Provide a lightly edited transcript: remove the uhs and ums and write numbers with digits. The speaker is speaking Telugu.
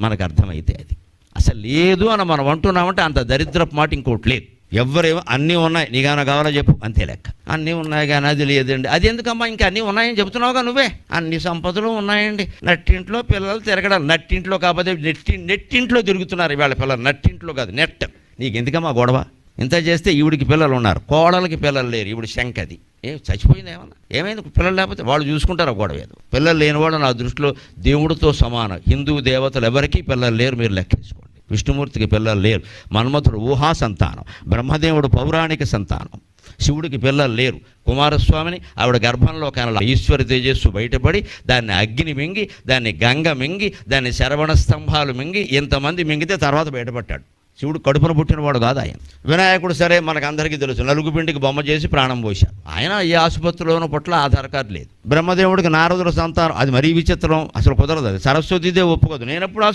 మనకు అర్థమైతే అది అసలు లేదు అని మనం అంటున్నామంటే అంత దరిద్రపు మాట ఇంకోటి లేదు. ఎవరేమో అన్నీ ఉన్నాయి, నీకేమైనా కావాలో చెప్పు, అంతే లెక్క. అన్నీ ఉన్నాయి కానీ అది లేదండి, అది ఎందుకమ్మా ఇంకా అన్నీ ఉన్నాయని చెప్తున్నావుగా నువ్వే. అన్ని సంపదలు ఉన్నాయండి, నట్టింట్లో పిల్లలు తిరగడం, నట్టింట్లో కాకపోతే నెట్టింట్లో తిరుగుతున్నారు ఇవాళ పిల్లలు, నట్టింట్లో కాదు నెట్. నీకు ఎందుకమ్మా గొడవ? ఇంత చేస్తే ఈవిడికి పిల్లలు ఉన్నారు, కోడలకి పిల్లలు లేరు, ఈవిడి శంకది చచ్చిపోయింది. ఏమైంది? పిల్లలు లేకపోతే వాళ్ళు చూసుకుంటారు, గొడవ ఏదో. పిల్లలు లేనివాడు నా దృష్టిలో దేవుడితో సమానం. హిందూ దేవతలు ఎవరికీ పిల్లలు లేరు, మీరు లెక్కేసుకోండి. విష్ణుమూర్తికి పిల్లలు లేరు, మన్మథుడు ఊహా సంతానం, బ్రహ్మదేవుడు పౌరాణిక సంతానం, శివుడికి పిల్లలు లేరు. కుమారస్వామిని ఆవిడ గర్భంలో కనల ఈశ్వర తేజస్సు బయటపడి దాన్ని అగ్ని మింగి, దాన్ని గంగ మింగి, దాన్ని శరవణ స్తంభాలు మింగి, ఇంతమంది మింగితే తర్వాత బయటపడ్డాడు. శివుడు కడుపున పుట్టినవాడు కాదు ఆయన. వినాయకుడు సరే మనకు అందరికీ తెలుసు, నలుగుపిండికి బొమ్మ చేసి ప్రాణం పోశాడు. ఆయన ఏ ఆసుపత్రిలోనూ పుట్ల ఆధార్ కార్డు లేదు. బ్రహ్మదేవుడికి నారదుల సంతానం, అది మరీ విచిత్రం, అసలు కుదరదు. అది సరస్వతీదేవి ఒప్పుకోదు. నేను ఎప్పుడు